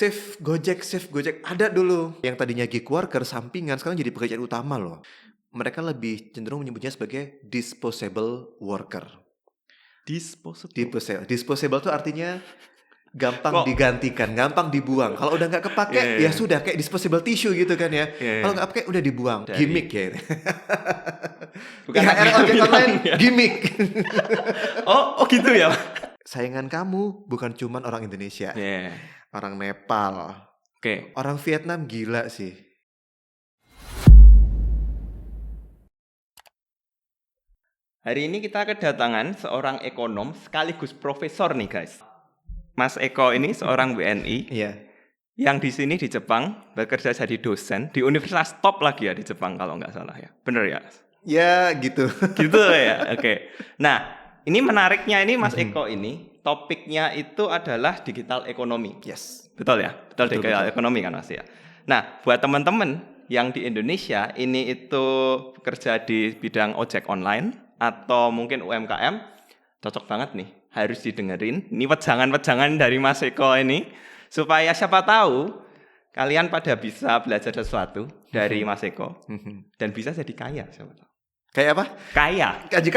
Save Gojek ada dulu. Yang tadinya gig worker sampingan sekarang jadi pekerjaan utama loh. Mereka lebih cenderung menyebutnya sebagai disposable worker. Disposable tuh artinya gampang digantikan, gampang dibuang. Kalau udah nggak kepake, ya sudah kayak disposable tissue gitu kan ya. Kalau nggak pakai udah dibuang. Gimmick ya. Bukan ojek online gimmick. Oh gitu ya. Saingan kamu bukan cuman orang Indonesia, orang Nepal, orang Vietnam gila sih. Hari ini kita kedatangan seorang ekonom sekaligus profesor nih guys. Mas Eko ini seorang WNI yang di sini di Jepang bekerja jadi dosen di universitas top lagi ya di Jepang kalau nggak salah ya. Bener ya? Ya gitu. Gitu ya, oke. Nah ini menariknya ini Mas Eko ini topiknya itu adalah digital ekonomi. Yes. Betul ya? Betul digital ekonomi kan Mas ya. Nah buat teman-teman yang di Indonesia ini itu bekerja di bidang ojek online atau mungkin UMKM, cocok banget nih, harus didengerin. Ini wejangan-wejangan dari Mas Eko ini, supaya siapa tahu kalian pada bisa belajar sesuatu dari Mas Eko dan bisa jadi kaya, siapa tahu. Kayak apa? Kaya. Jadi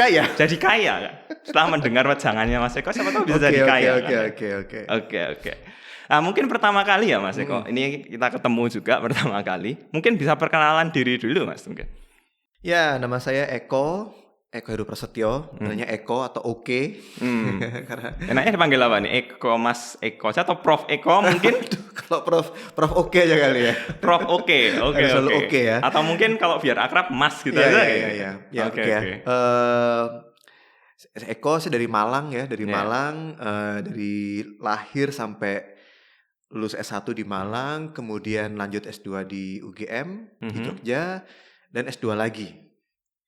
kaya. Setelah mendengar wejangannya Mas Eko, siapa tahu bisa jadi kaya. Oke. Nah, mungkin pertama kali ya Mas Eko, ini kita ketemu juga pertama kali. Mungkin bisa perkenalan diri dulu Mas mungkin. Ya, nama saya Eko Heru Prasetyo, namanya Eko atau Oke. Karena enaknya dipanggil apa nih? Eko, Mas Eko atau Prof Eko mungkin? Kalau Prof Oke aja kali ya. Prof Oke. Oke ya. Atau mungkin kalau biar akrab Mas gitu aja. Iya. Oke. Eko saya dari Malang ya, Malang, dari lahir sampai lulus S1 di Malang, kemudian lanjut S2 di UGM di Jogja, dan S2 lagi.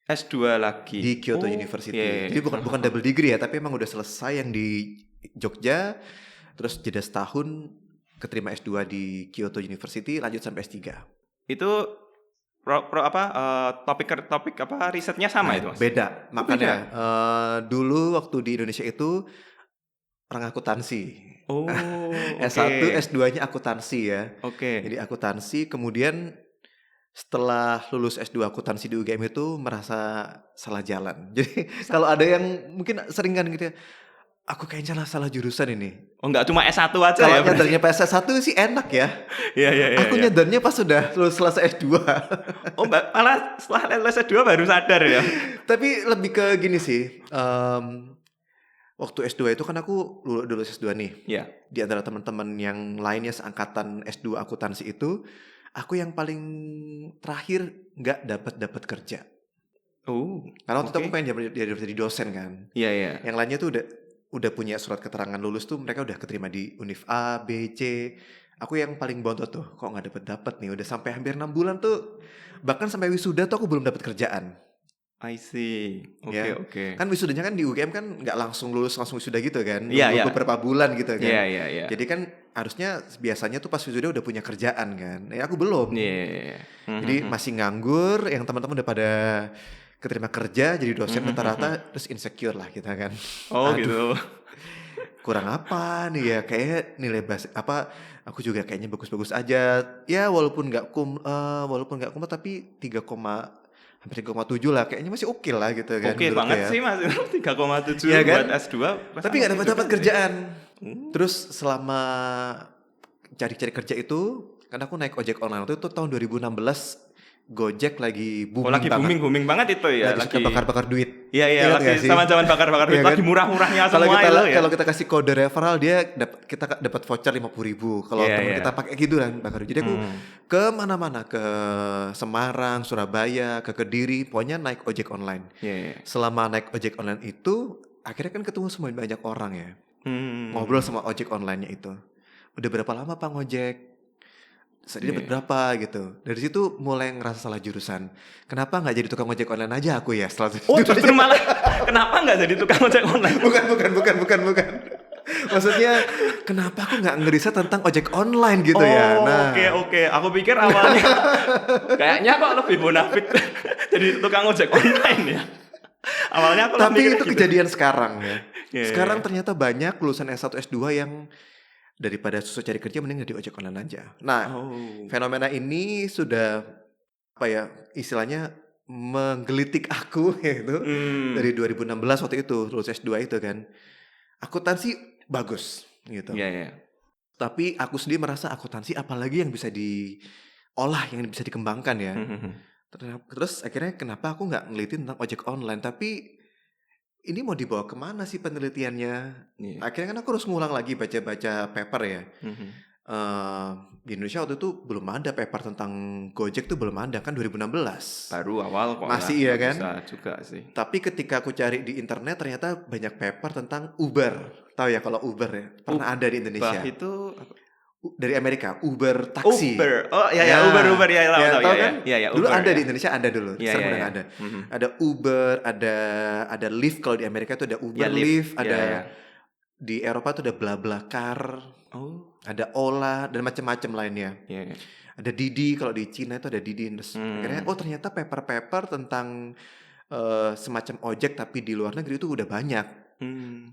S2 lagi di Kyoto University. Jadi bukan double degree ya, tapi emang udah selesai yang di Jogja, terus jeda setahun keterima S2 di Kyoto University, lanjut sampai S3. Itu topik apa risetnya sama itu Mas? Beda. Makanya dulu waktu di Indonesia itu orang akuntansi. S1, S2-nya akuntansi ya. Jadi akuntansi, kemudian setelah lulus S2 akuntansi di UGM itu merasa salah jalan. Jadi kalau ada yang mungkin sering kan gitu ya, aku kayaknya salah jurusan ini. Oh enggak cuma S1 aja kalau ya? Kalau nyadarnya pas S1 sih enak ya. Iya. Aku nyadarnya pas sudah lulus selesai S2. Oh malah setelah lulus S2 baru sadar ya? Tapi lebih ke gini sih, waktu S2 itu kan aku lulus S2 nih. Iya. Di antara teman-teman yang lainnya seangkatan S2 akuntansi itu, aku yang paling terakhir nggak dapat kerja. Karena waktu itu aku pengen jadi dosen kan. Iya. Yang lainnya tuh udah punya surat keterangan lulus tuh, mereka udah keterima di Univ A, B, C. Aku yang paling bontot tuh, kok nggak dapat nih. Udah sampai hampir 6 bulan tuh, bahkan sampai wisuda tuh aku belum dapat kerjaan. I see. Oke. Kan wisudanya kan di UGM kan nggak langsung lulus langsung wisuda gitu kan. Iya. Beberapa bulan gitu kan. Iya. Jadi kan harusnya biasanya tuh pas wisuda udah punya kerjaan kan. Ya aku belum. Iya. Jadi masih nganggur, yang teman-teman udah pada keterima kerja jadi dosen rata-rata, terus insecure lah kita kan. Gitu. Kurang apa nih ya, kayak nilai aku juga kayaknya bagus-bagus aja. Ya walaupun nggak kum tapi 3,7 lah, kayaknya masih oke lah gitu kan. Oke banget sih Mas, 3,7 ya kan? buat S2. Tapi nggak dapat kerjaan. Terus selama cari-cari kerja itu, karena aku naik ojek online itu tahun 2016, Gojek lagi booming lagi banget. booming banget itu ya. Lagi bakar-bakar duit. Iya, lagi sama zaman bakar-bakar duit, lagi murah-murahnya semua itu ya. Kalau kita kasih kode referral, kita dapat voucher 50.000. Kalau teman kita pakai gitu kan bakar duit. Jadi aku ke mana-mana, ke Semarang, Surabaya, ke Kediri, pokoknya naik ojek online. Selama naik ojek online itu, akhirnya kan ketemu semua banyak orang ya. Ngobrol sama ojek online-nya itu. Udah berapa lama Pak ngojek? Saya dapat berapa gitu. Dari situ mulai ngerasa salah jurusan. Kenapa nggak jadi tukang ojek online aja aku ya setelah itu? Justru malah kenapa nggak jadi tukang ojek online? Bukan. Maksudnya kenapa aku nggak ngeriset tentang ojek online gitu ya? Oke. Aku pikir awalnya kayaknya kok lebih bonafit jadi tukang ojek online ya. Awalnya aku tapi itu gitu. Kejadian sekarang ya. Sekarang ternyata banyak lulusan S1 S2 yang daripada susah cari kerja mending jadi ojek online aja. Nah, Oh. fenomena ini sudah apa ya istilahnya menggelitik aku yaitu dari 2016 waktu itu lulus S2 itu kan. Akuntansi bagus gitu. Iya, iya. Tapi aku sendiri merasa akuntansi apalagi yang bisa diolah, yang bisa dikembangkan ya. Terus akhirnya kenapa aku nggak neliti tentang ojek online, tapi ini mau dibawa kemana sih penelitiannya? Iya. Akhirnya kan aku harus ngulang lagi baca-baca paper ya. Di Indonesia waktu itu belum ada paper tentang Gojek tuh belum ada kan 2016. Baru awal kok Masih ya, iya kan? bisa juga sih. Tapi ketika aku cari di internet ternyata banyak paper tentang Uber. Tahu ya kalau Uber ya? Pernah ada di Indonesia. Itu Dari Amerika, Uber taksi. Uber. Oh ya, Uber ya, tahu tahu ya, kan? ya, Dulu Uber, ada ya. di Indonesia ada dulu. Iya, Sekarang iya, udah iya. nggak ada. Ada Uber, ada Lyft kalau di Amerika itu ada Uber, Ya, Lyft, Lyft. ada Ya. di Eropa tuh ada BlaBlaCar, Oh. ada Ola dan macam-macam lainnya. Iya. Ada Didi, kalau di Cina itu ada Didi. Terus akhirnya ternyata paper-paper tentang semacam ojek tapi di luar negeri itu udah banyak.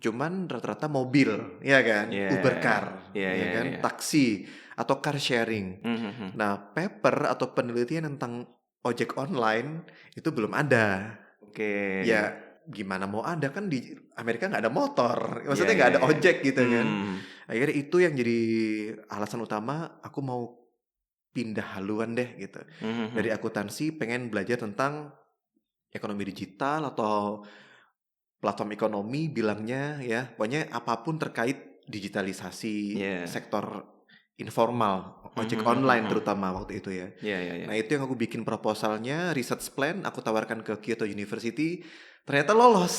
Cuman rata-rata mobil, ya kan, Uber car, ya kan, taksi atau car sharing. Nah, paper atau penelitian tentang ojek online itu belum ada. Oke. Ya gimana mau ada kan di Amerika nggak ada motor, maksudnya nggak ada ojek gitu kan. Akhirnya itu yang jadi alasan utama aku mau pindah haluan deh gitu. Dari akuntansi pengen belajar tentang ekonomi digital atau platform ekonomi bilangnya ya, pokoknya apapun terkait digitalisasi sektor informal, ojek online terutama waktu itu ya. Nah itu yang aku bikin proposalnya, research plan, aku tawarkan ke Kyoto University, ternyata lolos.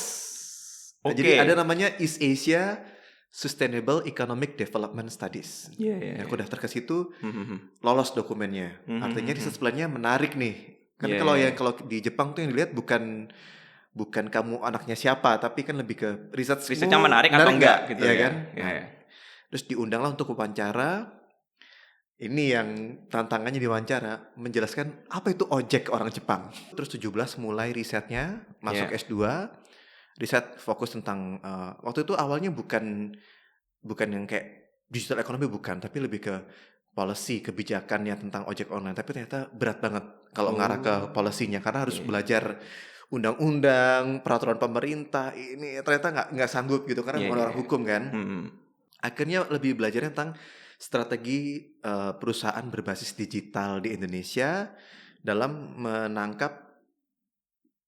Nah, jadi ada namanya East Asia Sustainable Economic Development Studies. Aku daftar ke situ, lolos dokumennya. Artinya research plan-nya menarik nih. Kan kalau di Jepang tuh yang dilihat bukan kamu anaknya siapa, tapi kan lebih ke risetnya menarik atau enggak gitu ya kan. Terus diundanglah untuk wawancara. Ini yang tantangannya di wawancara menjelaskan apa itu ojek orang Jepang. Terus 17 mulai risetnya, masuk S2, riset fokus tentang waktu itu awalnya bukan yang kayak digital ekonomi bukan, tapi lebih ke policy, kebijakannya tentang ojek online. Tapi ternyata berat banget kalau ngarah ke policy-nya karena harus belajar undang-undang, peraturan pemerintah. Ini ternyata nggak sanggup gitu karena bukan orang hukum kan. Akhirnya lebih belajar tentang strategi perusahaan berbasis digital di Indonesia dalam menangkap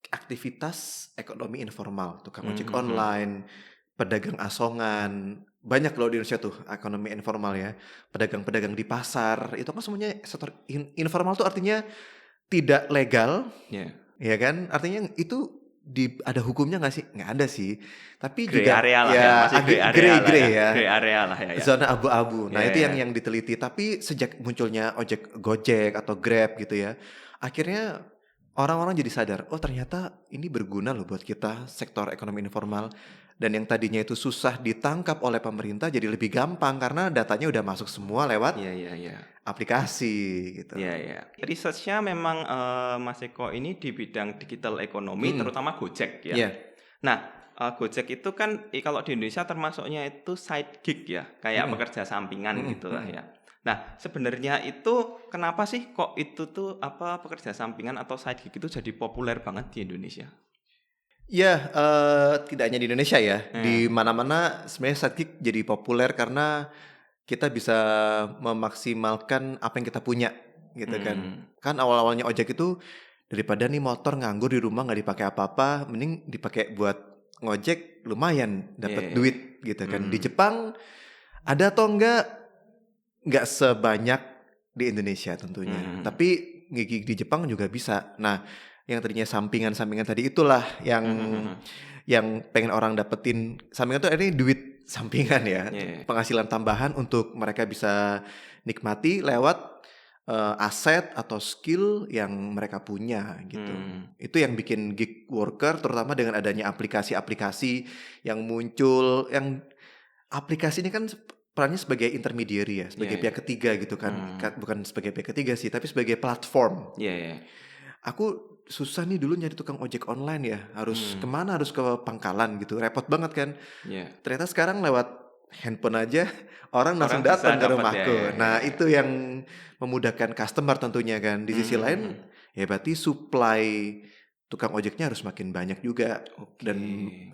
aktivitas ekonomi informal, tukang ojek online, pedagang asongan, banyak loh di Indonesia tuh ekonomi informal ya, pedagang-pedagang di pasar, itu kan semuanya sektor informal tuh artinya tidak legal, ya kan? Artinya itu ada hukumnya nggak sih? Nggak ada sih. Tapi grey juga area lah ya, masih grey ya. Grey area lah ya. Zona abu-abu. Nah itu yang diteliti. Tapi sejak munculnya Gojek atau Grab gitu ya, akhirnya orang-orang jadi sadar, oh ternyata ini berguna loh buat kita sektor ekonomi informal. Dan yang tadinya itu susah ditangkap oleh pemerintah jadi lebih gampang karena datanya udah masuk semua lewat aplikasi gitu. Researchnya memang Mas Eko ini di bidang digital ekonomi terutama Gojek ya. Nah Gojek itu kan kalau di Indonesia termasuknya itu side gig ya, kayak pekerja sampingan gitulah ya. Nah sebenarnya itu kenapa sih kok itu tuh pekerja sampingan atau side gig itu jadi populer banget di Indonesia? Ya, tidak hanya di Indonesia ya, di mana-mana sebenarnya side gig jadi populer karena kita bisa memaksimalkan apa yang kita punya, gitu kan. Kan awal-awalnya ojek itu daripada nih motor nganggur di rumah nggak dipakai apa-apa, mending dipakai buat ngojek lumayan dapat duit, gitu kan. Di Jepang ada atau nggak sebanyak di Indonesia tentunya, tapi gig di Jepang juga bisa. Nah yang tadinya sampingan tadi itulah yang pengen orang dapetin. Sampingan tuh ini duit sampingan ya, penghasilan tambahan untuk mereka bisa nikmati lewat aset atau skill yang mereka punya gitu. Itu yang bikin gig worker, terutama dengan adanya aplikasi-aplikasi yang muncul. Yang aplikasi ini kan perannya sebagai intermediary ya, sebagai pihak ketiga gitu kan. Bukan sebagai pihak ketiga sih, tapi sebagai platform. Aku susah nih dulu nyari tukang ojek online ya, harus kemana, harus ke pangkalan gitu, repot banget kan. Ternyata sekarang lewat handphone aja orang langsung Orang bisa datang ke dapat rumahku. ya. Nah, itu yang memudahkan customer tentunya kan. Di sisi lain, ya berarti supply tukang ojeknya harus makin banyak juga. Oke.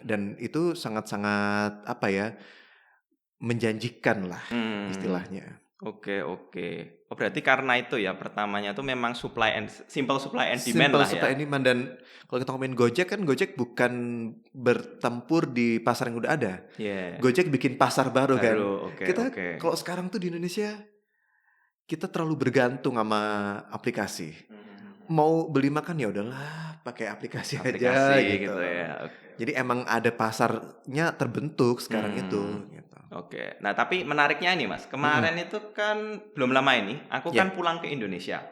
Dan itu sangat-sangat apa ya, menjanjikan lah istilahnya. Oke. Oh, berarti karena itu ya, pertamanya itu memang simple supply and demand lah ya. Simple supply and demand. Dan kalau kita ngomongin Gojek kan, Gojek bukan bertempur di pasar yang udah ada. Yeah. Gojek bikin pasar baru kan. Kita Oke. kalau sekarang tuh di Indonesia kita terlalu bergantung sama aplikasi. Mau beli makan ya udahlah pakai aplikasi aja gitu. Ya. Jadi emang ada pasarnya terbentuk sekarang itu gitu. Oke. Nah, tapi menariknya ini Mas, kemarin itu kan belum lama ini aku kan pulang ke Indonesia.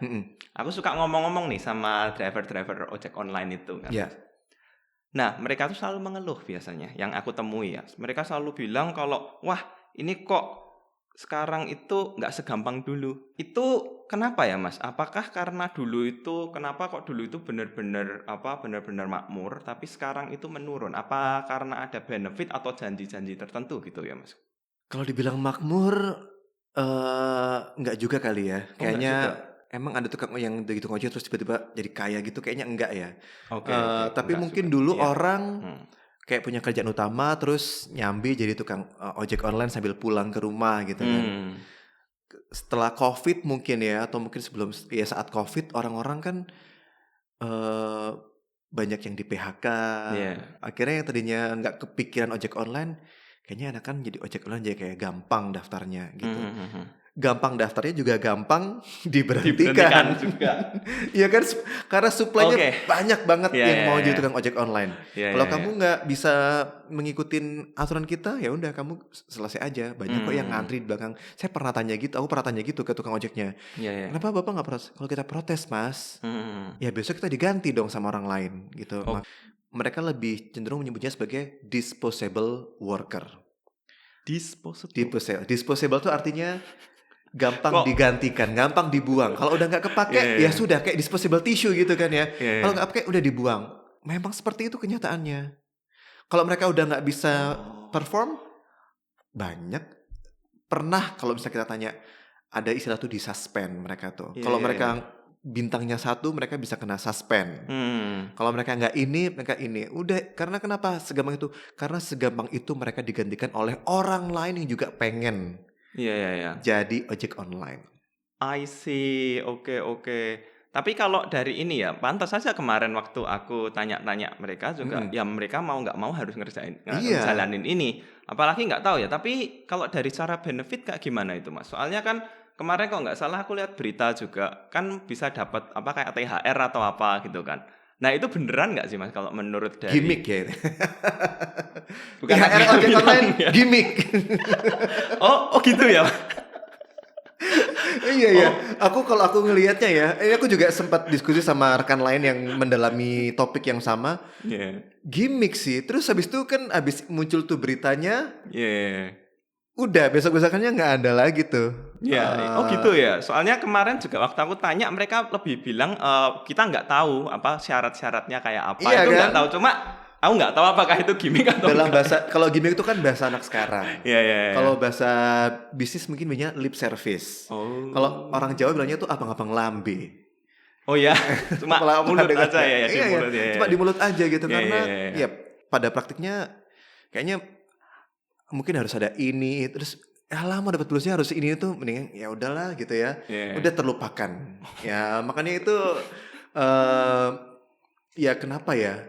Aku suka ngomong-ngomong nih sama driver-driver ojek online itu kan. Nah, mereka tuh selalu mengeluh biasanya yang aku temui ya. Mereka selalu bilang kalau wah, ini kok sekarang itu nggak segampang dulu. Itu kenapa ya Mas? Apakah karena kenapa kok dulu itu benar-benar makmur, tapi sekarang itu menurun? Apa karena ada benefit atau janji-janji tertentu gitu ya Mas? Kalau dibilang makmur, nggak juga kali ya. Kayaknya emang ada tukang yang dari tukang ojek terus tiba-tiba jadi kaya gitu, kayaknya enggak ya. Tapi mungkin juga. Dulu orang kayak punya kerjaan utama terus nyambi jadi tukang ojek online sambil pulang ke rumah gitu kan. Setelah COVID mungkin ya, atau mungkin sebelum ya saat COVID orang-orang kan banyak yang di PHK. Akhirnya yang tadinya nggak kepikiran ojek online, kayaknya enakan jadi ojek online jadi kayak gampang daftarnya gitu. Gampang daftarnya juga gampang diberhentikan juga. Iya kan, karena supply-nya banyak banget yang mau jadi tukang ojek online. Kalau kamu nggak bisa mengikutin aturan kita, ya udah kamu selesai aja. Banyak kok yang ngantri di belakang. Aku pernah tanya gitu ke tukang ojeknya. Kenapa Bapak nggak protes? Kalau kita protes Mas, ya besok kita diganti dong sama orang lain gitu. Mereka lebih cenderung menyebutnya sebagai disposable worker. Disposable itu artinya gampang digantikan, gampang dibuang. Kalau udah nggak kepake, ya sudah kayak disposable tissue gitu kan ya. Kalau nggak pakai udah dibuang. Memang seperti itu kenyataannya. Kalau mereka udah nggak bisa perform, banyak pernah kalau misalnya kita tanya, ada istilah tuh di suspend mereka tuh. Kalau mereka bintangnya 1, mereka bisa kena suspend. Kalau mereka nggak ini, mereka ini. Udah, karena kenapa segampang itu? Karena segampang itu mereka digantikan oleh orang lain yang juga pengen. Jadi ojek online. I see, oke. Tapi kalau dari ini ya, pantas saja kemarin waktu aku tanya-tanya mereka juga, ya mereka mau nggak mau harus ngejalanin ini. Apalagi nggak tahu ya. Tapi kalau dari cara benefit kayak gimana itu Mas? Soalnya kan kemarin kalau nggak salah aku lihat berita juga kan bisa dapat kayak THR atau apa gitu kan. Nah itu beneran nggak sih Mas kalau menurut dari gimmick ya itu? Bukan THR ojek online gimmick. Oh gitu ya. Iya. Kalau aku ngelihatnya ya, aku juga sempat diskusi sama rekan lain yang mendalami topik yang sama. Gimmick sih. Terus habis itu kan habis muncul tuh beritanya. Udah besok-besokannya nggak ada lagi tuh. Oh gitu ya. Soalnya kemarin juga waktu aku tanya mereka lebih bilang kita nggak tahu apa syarat-syaratnya kayak apa. Itu kan? Nggak tahu. Cuma aku nggak tahu apakah itu gimmick atau dalam bahasa. Kalau gimmick itu kan bahasa anak sekarang. Kalau bahasa bisnis mungkin banyak lip service. Kalau orang Jawa bilangnya tuh abang-abang lambe. Oh ya, cuma mulut aja ya. Cuma di mulut aja gitu karena ya pada praktiknya kayaknya mungkin harus ada ini terus lama dapat plusnya harus ini itu mendingan ya udahlah gitu ya. Udah terlupakan. Ya makanya itu ya kenapa ya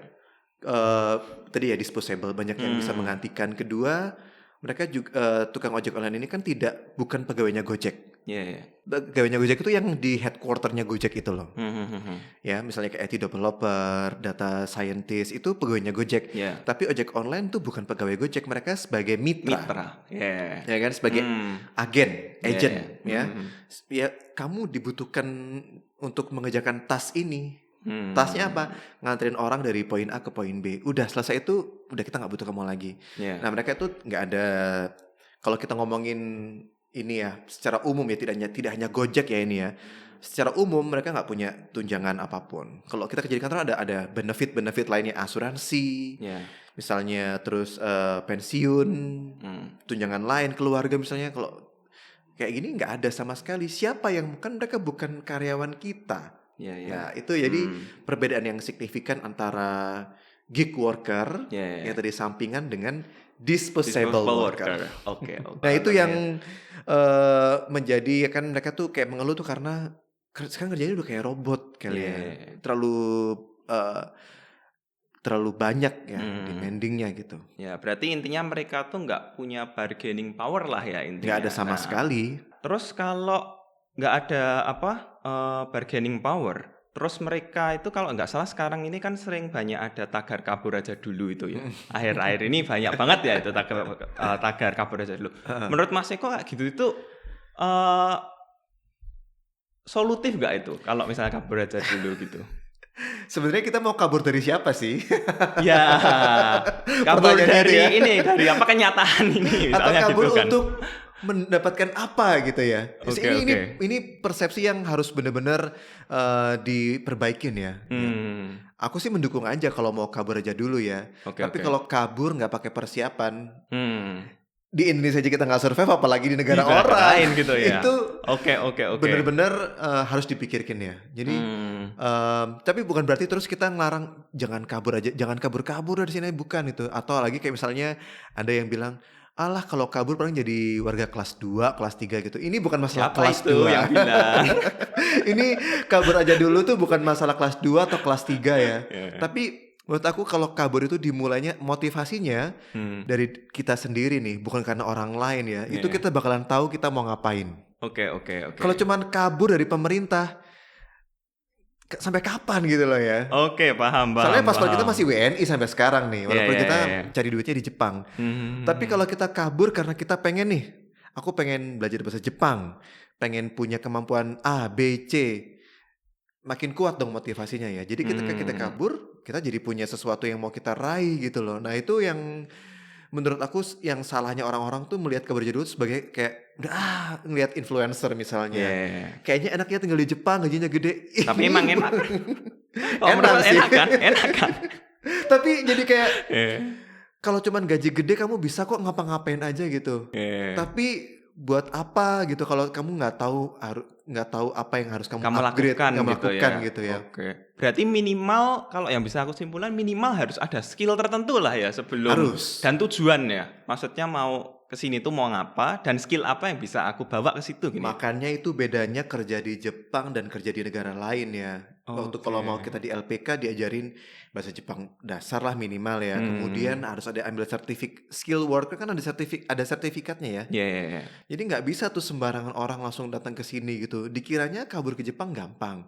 tadi ya disposable banyak yang bisa menggantikan. Kedua mereka juga tukang ojek online ini kan bukan pegawainya Gojek. Pegawainya Gojek itu yang di headquarternya Gojek itu loh. Ya misalnya kayak IT developer, data scientist itu pegawainya Gojek. Tapi ojek online tuh bukan pegawai Gojek, mereka sebagai mitra. Ya kan sebagai agen, agent. Ya kamu dibutuhkan untuk mengerjakan task ini. Tasnya apa? Nganterin orang dari poin A ke poin B. Udah selesai itu, udah kita nggak butuh kamu lagi. Nah mereka itu nggak ada. Kalau kita ngomongin ini ya, secara umum ya, tidak hanya Gojek ya ini ya. Secara umum mereka nggak punya tunjangan apapun. Kalau kita kerja di kantor ada benefit lainnya, asuransi, misalnya, terus pensiun, tunjangan lain, keluarga misalnya. Kalau kayak gini nggak ada sama sekali. Siapa yang, kan mereka bukan karyawan kita. Nah itu jadi perbedaan yang signifikan antara gig worker yang tadi sampingan dengan disposable worker. Nah itu yang menjadi, kan mereka tuh kayak mengeluh tuh karena sekarang kerjanya udah kayak robot kali ya. Terlalu banyak ya demandingnya gitu. Ya, berarti intinya mereka tuh nggak punya bargaining power lah ya intinya. Nggak ada sama sekali. Terus kalau nggak ada bargaining power, terus mereka itu kalau nggak salah sekarang ini kan sering banyak ada tagar kabur aja dulu itu ya. Akhir-akhir ini banyak banget ya itu tagar kabur aja dulu. Menurut Mas Eko kayak gitu itu solutif nggak itu kalau misalnya kabur aja dulu gitu? Sebenarnya kita mau kabur dari siapa sih? Ya, kabur dari ini, dari apa kenyataan ini misalnya. Atau kabur gitu kan, untuk mendapatkan apa gitu ya. Ini persepsi yang harus benar-benar diperbaikin ya. Aku sih mendukung aja kalau mau kabur aja dulu ya. Tapi kalau kabur nggak pakai persiapan, di Indonesia aja kita nggak survive, apalagi di negara orang lain gitu ya. Itu benar-benar harus dipikirkan ya. Jadi tapi bukan berarti terus kita ngelarang jangan kabur dari sini, bukan itu. Atau lagi kayak misalnya ada yang bilang, alah kalau kabur paling jadi warga kelas 2, kelas 3 gitu. Ini bukan masalah siapa kelas itu 2 yang bilang? Ini kabur aja dulu tuh bukan masalah kelas 2 atau kelas 3 ya. Tapi menurut aku kalau kabur itu dimulainya, motivasinya dari kita sendiri nih, bukan karena orang lain ya. Itu kita bakalan tahu kita mau ngapain. Kalau cuman kabur dari pemerintah, sampai kapan gitu loh ya. Paham. Soalnya paspor kita masih WNI sampai sekarang nih, walaupun kita cari duitnya di Jepang. Tapi kalau kita kabur karena kita pengen nih, aku pengen belajar bahasa Jepang, pengen punya kemampuan A, B, C, makin kuat dong motivasinya ya. Jadi kita kabur, kita jadi punya sesuatu yang mau kita raih gitu loh. Nah itu yang menurut aku yang salahnya orang-orang tuh melihat kabur aja dulu sebagai kayak udah ngelihat influencer misalnya. Kayaknya enaknya tinggal di Jepang, gajinya gede. Tapi emang enak. Enak sih. Enak kan. Tapi jadi kayak kalau cuman gaji gede kamu bisa kok ngapa-ngapain aja gitu. Tapi buat apa gitu kalau kamu nggak tahu apa yang harus kamu upgrade, lakukan gitu ya. Berarti minimal, kalau yang bisa aku simpulkan, minimal harus ada skill tertentu lah ya sebelum dan tujuan ya. Maksudnya mau kesini tuh mau ngapa dan skill apa yang bisa aku bawa ke situ gini. Makanya itu bedanya kerja di Jepang dan kerja di negara lain ya. Untuk kalau mau kita di LPK diajarin bahasa Jepang dasar lah minimal ya. Kemudian harus ada ambil skill worker kan ada sertifikatnya ya. Jadi nggak bisa tuh sembarangan orang langsung datang ke sini gitu. Dikiranya kabur ke Jepang gampang.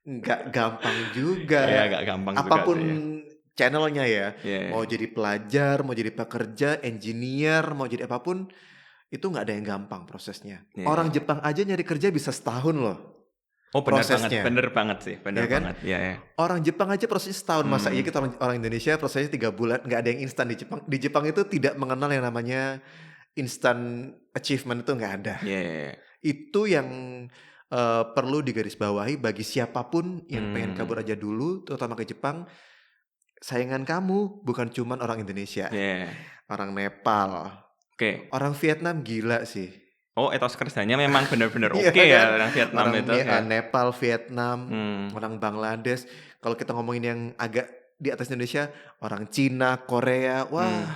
Nggak gampang juga. Nggak gampang apapun juga channelnya ya. Mau jadi pelajar, mau jadi pekerja, engineer, mau jadi apapun, itu nggak ada yang gampang prosesnya. Orang Jepang aja nyari kerja bisa setahun loh. Bener banget sih, bener banget. Orang Jepang aja prosesnya setahun, masa iya kita orang Indonesia prosesnya 3 bulan, nggak ada yang instan di Jepang. Di Jepang itu tidak mengenal yang namanya instant achievement, itu nggak ada. Itu yang perlu digarisbawahi bagi siapapun yang pengen kabur aja dulu, terutama ke Jepang. Saingan kamu bukan cuman orang Indonesia, orang Nepal, orang Vietnam gila sih. Etos kerjanya memang benar-benar ya orang Vietnam orang itu. Nepal, Vietnam, orang Bangladesh. Kalau kita ngomongin yang agak di atas Indonesia, orang Cina, Korea, wah.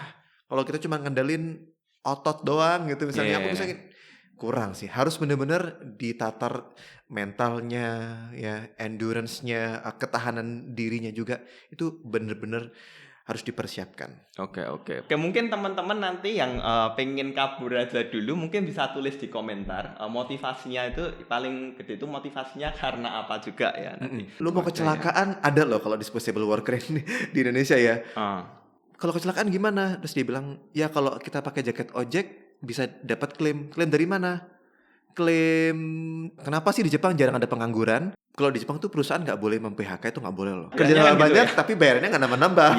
Kalau kita cuma ngandelin otot doang gitu misalnya, aku bisa kurang sih. Harus benar-benar ditatar mentalnya, ya, endurance-nya, ketahanan dirinya juga. Itu benar-benar harus dipersiapkan. Oke, mungkin teman-teman nanti yang pengen kabur aja dulu mungkin bisa tulis di komentar motivasinya itu paling gede itu motivasinya karena apa juga ya nanti. Lu mau kecelakaan ada loh kalau disposable worker di Indonesia ya. Kalau kecelakaan gimana? Terus dia bilang, ya kalau kita pakai jaket ojek bisa dapat klaim. Klaim dari mana? Klaim, kenapa sih di Jepang jarang ada pengangguran? Kalau di Jepang tuh perusahaan nggak boleh mem-PHK, itu nggak boleh loh. Kerjanya banyak gitu tapi bayarannya nggak nambah-nambah.